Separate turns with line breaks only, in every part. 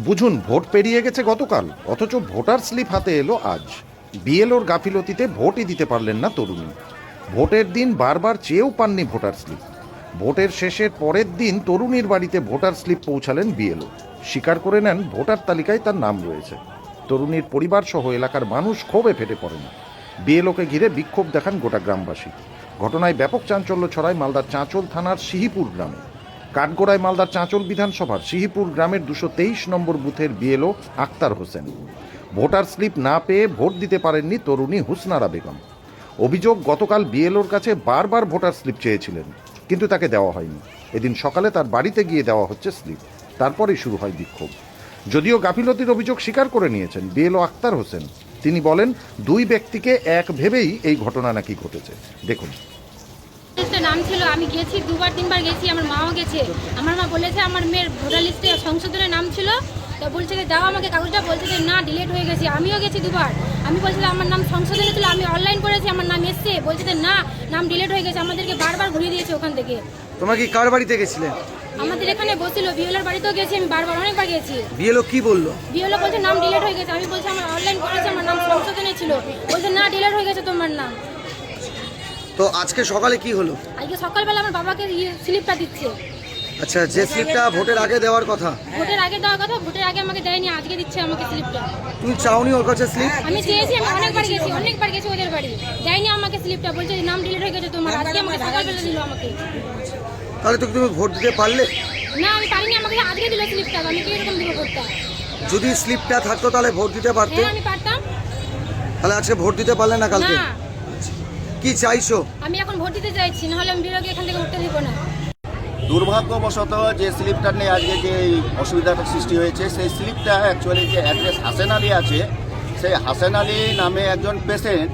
বুঝুন, ভোট পেরিয়ে গেছে গতকাল, অথচ ভোটার স্লিপ হাতে এলো আজ। বিএলওর গাফিলতিতে ভোটই দিতে পারলেন না তরুণী। ভোটের দিন বারবার চেয়েও পাননি ভোটার স্লিপ। ভোটের শেষের পরের দিন তরুণীর বাড়িতে ভোটার স্লিপ পৌঁছালেন বিএলও। স্বীকার করে নেন ভোটার তালিকায় তার নাম রয়েছে। তরুণীর পরিবার সহ এলাকার মানুষ ক্ষোভে ফেটে পড়েন। বিএলওকে ঘিরে বিক্ষোভ দেখান গোটা গ্রামবাসী। ঘটনায় ব্যাপক চাঞ্চল্য ছড়ায় মালদার চাঁচল থানার সিহিপুর গ্রামে। কাঠগোড়ায় মালদার চাঁচল বিধানসভার সিহিপুর গ্রামের 223 নম্বর বুথের BLO Akhtar Hossain. Voter slip না পেয়ে ভোট দিতে পারেননি তরুণী হুসনারা বেগম। অভিযোগ, গতকাল বিএলওর কাছে বারবার ভোটার স্লিপ চেয়েছিলেন, কিন্তু তাকে দেওয়া হয়নি। এদিন সকালে তার বাড়িতে গিয়ে দেওয়া হচ্ছে স্লিপ। তারপরেই শুরু হয় বিক্ষোভ। যদিও গাফিলতির অভিযোগ স্বীকার করে নিয়েছেন বিএলও আক্তার হোসেন। তিনি বলেন, দুই ব্যক্তিকে এক ভেবেই এই ঘটনা নাকি ঘটেছে। দেখুন।
নাম ছিল, আমি গেছি দুবার তিনবার গেছি, আমার মাও গেছে। আমার মা বলেছে আমার মেয়ের ভোটার লিস্টে সংশোধনের নাম ছিল, তো বলছে যে দাও আমাকে কাগজটা, বলছে যে না ডিলিট হয়ে গেছে। আমিও গেছি দুবার, আমি বলছিলাম আমার নাম সংশোধনে ছিল, আমি অনলাইন করেছি, আমার নাম এসছে, বলছে যে না নাম ডিলিট হয়ে গেছে। আমাদেরকে বারবার ঘুরিয়ে দিয়েছে ওখান থেকে।
তোমরা কি কার বাড়িতে গেছিলে?
আমাদের এখানে বসছিল, বিএলওর বাড়িতেও গেছি, আমি বারবার অনেকবার গেছি।
বিএলও কি বললো?
বিএলও বলছে নাম ডিলিট হয়ে গেছে। আমি বলছি আমার অনলাইন করেছি, আমার নাম সংশোধনে ছিল, বলছে না ডিলিট হয়ে গেছে তোমার নাম।
তো আজকে সকালে কি হলো?
আজকে সকালবেলা আমার বাবাকে স্লিপটা দিচ্ছে।
আচ্ছা, যে স্লিপটা ভোটের আগে দেওয়ার কথা,
ভোটের আগে দেওয়ার কথা, ভোটের আগে আমাকে দেয়নি, আজকে দিচ্ছে আমাকে স্লিপটা।
তুমি চাওনি ওর কাছে স্লিপ?
আমি চেয়েছি, আমি অনেকবার গেছি ওদের বাড়ি, দেয়নি আমাকে স্লিপটা, বলছে নাম ডিলিট হয়ে গেছে তোমার। আজকে আমাকে সকালবেলা দিল আমাকে।
তাহলে তো তুমি ভোট দিতে পারলে
না, আমি পারিনি, আমাকে আজকে দিল স্লিপটা, আমি কি এরকম দিব ভোটটা?
যদি স্লিপটা থাকতো তাহলে ভোট দিতে পারতে।
হ্যাঁ আমি পারতাম।
তাহলে আজকে ভোট দিতে পারলে না কালকে?
না,
কি চাইছো?
আমি এখন ভোট দিতে চাইছি, নাহলে আমি বিরোধী এখান থেকে উঠতে দিব না।
দুর্ভাগ্যবশত যে স্লিপটা নিয়ে আজকে যে অসুবিধাটা সৃষ্টি হয়েছে, সেই স্লিপটা অ্যাকচুয়ালি যে অ্যাড্রেস হাসেন আলী আছে, সেই হাসেন আলী নামে একজন পেশেন্ট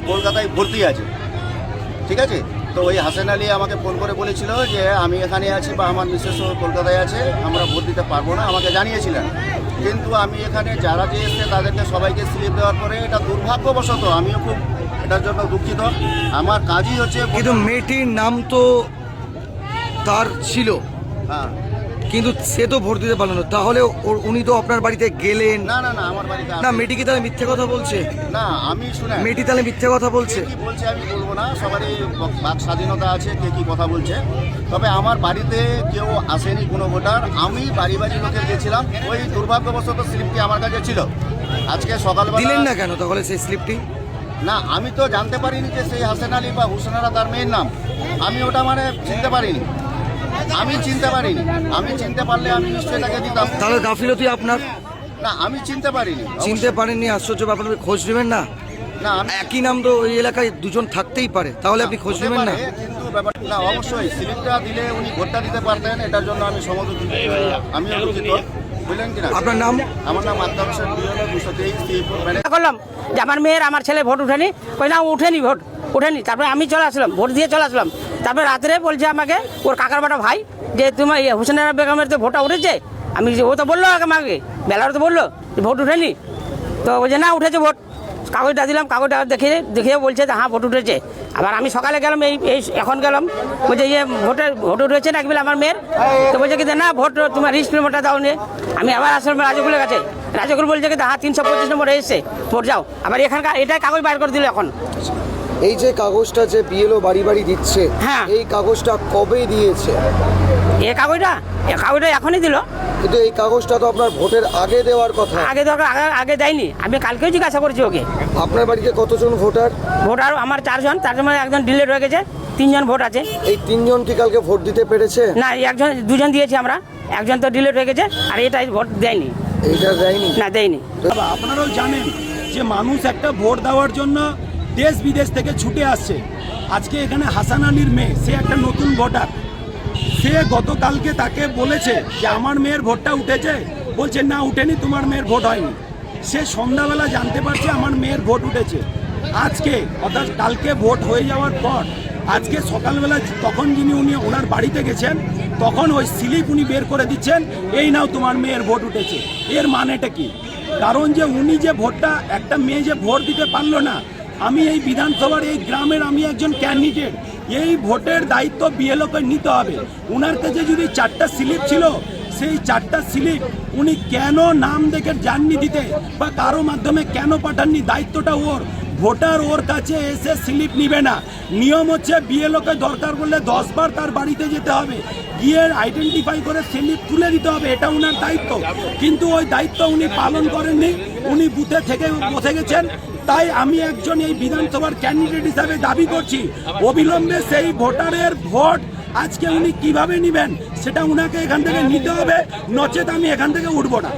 কলকাতায় ভর্তি আছে, ঠিক আছে? তো ওই হাসেন আলী আমাকে ফোন করে বলেছিল যে আমি এখানে আছি বা আমার মিসেসও কলকাতায় আছে, আমরা ভোট দিতে পারবো না, আমাকে জানিয়েছিলেন। কিন্তু আমি এখানে যারা যে এসছে তাদেরকে সবাইকে স্লিপ দেওয়ার পরে এটা দুর্ভাগ্যবশত, আমিও খুব এটার জন্য দুঃখিত। আমার কাজই হচ্ছে,
কিন্তু মেয়েটির নাম তো তার ছিল,
হ্যাঁ,
কিন্তু সে তো ভোট দিতে পারলো না। তাহলে উনি তো আপনার বাড়িতে গেলেন।
না না না, আমার বাড়িতে
না, মেয়েটি কি তাহলে মিথ্যে কথা বলছে?
না, আমি শুনে
মেয়েটি তাহলে মিথ্যে কথা বলছে?
কি বলছে আমি বলবো না, সবারই বাক স্বাধীনতা আছে, কে কি কথা বলছে। তবে আমার বাড়িতে কেউ আসেনি কোনো ভোটার, আমি বাড়ি বাড়ি লোকের গেছিলাম। ওই দুর্ভাগ্যবশত স্লিপটি আমার কাছে ছিল। আজকে সকালবেলা
দিলেন না কেন তাহলে সেই স্লিপটি?
না, আমি তো জানতে পারিনি যে সেই হাসেন আলী বা হুসনারা তার মেয়ের নাম। আমি ওটা চিনতে পারিনি, আমি চিনতে পারলে আমি নিশ্চয়ই তাকে দিতাম।
তাহলে গাফিলতি আপনার?
না, আমি চিনতে পারিনি।
চিনতে পারেননি, আশ্চর্য ব্যাপার। খোঁজ নেবেন না?
না, আমি
একই নাম তো ওই এলাকায় দুজন থাকতেই পারে, তাহলে আপনি খোঁজ
হতে
নেবেন না?
পারে, কিন্তু ব্যাপার না, অবশ্যই স্লিপটা দিলে উনি ভোটটা দিতে পারতেন, এটার জন্য আমি আমিও দুঃখিত, বুঝলেন কিনা?
আপনার নাম?
আমার নাম আক্তার হোসেন, 223
করলাম যে আমার মেয়ের আমার ছেলে ভোট উঠেনি, কই না উঠেনি, ভোট উঠেনি। তারপরে আমি চলে আসলাম, ভোট দিয়ে চলে আসলাম। তারপরে রাত্রে বলছে আমাকে ওর কাকার বাটা ভাই যে তোমার হুসেনারা বেগমের তো ভোটটা উঠেছে। আমি ও তো বললো আমাকে, বেলার তো বললো ভোট উঠেনি। তো বলছে না উঠেছে ভোট। কাগজটা দিলাম, কাগজটা দেখিয়ে বলছে যে হ্যাঁ ভোট উঠেছে। আবার আমি সকালে গেলাম, এই এখন গেলাম, বলছে ভোট উঠেছে নাকি বলে আমার মেয়ের। তো বলছে কি না ভোট তোমার রিস্ট নম্বরটা দাও নে। আমি আবার আসলাম রাজকুলের কাছে, রাজকুল বলছে কি হ্যাঁ 325 নম্বর এসছে, ভোট যাও। আবার এখানকার এটাই কাগজ বাইর করে দিল এখন।
এই যে কাগজটা যে বিএলও বাড়ি বাড়ি দিচ্ছে,
হ্যাঁ,
এই কাগজটা কবে দিয়েছে?
এই কাগজটা এখনই দিল।
কিন্তু এই কাগজটা তো আপনার ভোটের আগে দেওয়ার কথা।
আগে দেয়নি, আমি কালকেও জিজ্ঞাসা করেছি ওকে।
আপনার বাড়িতে কতজন ভোটার?
ভোটার আমার 4 জন, তার মধ্যে একজন ডিলেট হয়ে গেছে, 3 জন ভোট আছে।
এই 3 জন কি কালকে ভোট দিতে পেরেছে?
না, 2 জন দিয়েছি আমরা, একজন তো ডিলেট হয়ে গেছে, আর এটাই ভোট দেয়নি।
এইটা দেয়নি?
না, দেয়নি।
আপনারাও জানেন যে মানুষ একটা ভোট দেওয়ার জন্য দেশ বিদেশ থেকে ছুটে আসছে। আজকে এখানে হাসান আলীর মেয়ে, সে একটা নতুন ভোটার, সে গতকালকে তাকে বলেছে যে আমার মেয়ের ভোটটা উঠেছে, বলছে না উঠেনি, তোমার মেয়ের ভোট হয়নি। সে সন্ধ্যাবেলা জানতে পারছে আমার মেয়ের ভোট উঠেছে। আজকে অর্থাৎ কালকে ভোট হয়ে যাওয়ার পর আজকে সকালবেলা তখন উনি ওনার বাড়িতে গেছেন, তখন ওই স্লিপ উনি বের করে দিচ্ছেন, এই নাও তোমার মেয়ের ভোট উঠেছে। এর মানেটা কি? কারণ যে উনি যে ভোটটা, একটা মেয়ে যে ভোট দিতে পারলো না, আমি এই বিধানসভার এই গ্রামের আমি একজন ক্যান্ডিডেট, এই ভোটের দায়িত্ব বিএলওকে নিতে হবে। ওনার কাছে যদি 4টা স্লিপ ছিল, সে সেই 4টা স্লিপ উনি কেন নাম দেখে যাননি দিতে বা কারো মাধ্যমে কেন পাঠাননি? দায়িত্বটা ওর। ভোটার ওর কাছে এসে স্লিপ নিবে না। নিয়ম হচ্ছে বিএলওকে দরকার পড়লে 10 বার তার বাড়িতে যেতে হবে, গিয়ে আইডেন্টিফাই করে স্লিপ তুলে দিতে হবে, এটা ওনার দায়িত্ব। কিন্তু ওই দায়িত্ব উনি পালন করেননি, উনি বুথে থেকে বসে গেছেন। তাই আমি একজন এই বিধানসভার ক্যান্ডিডেট হিসাবে দাবি করছি, অবিলম্বে সেই ভোটারের ভোট আজকে উনি কিভাবে নেবেন সেটা উনাকে এখান থেকে নিতে হবে, নচেত আমি এখান থেকে উঠবো না।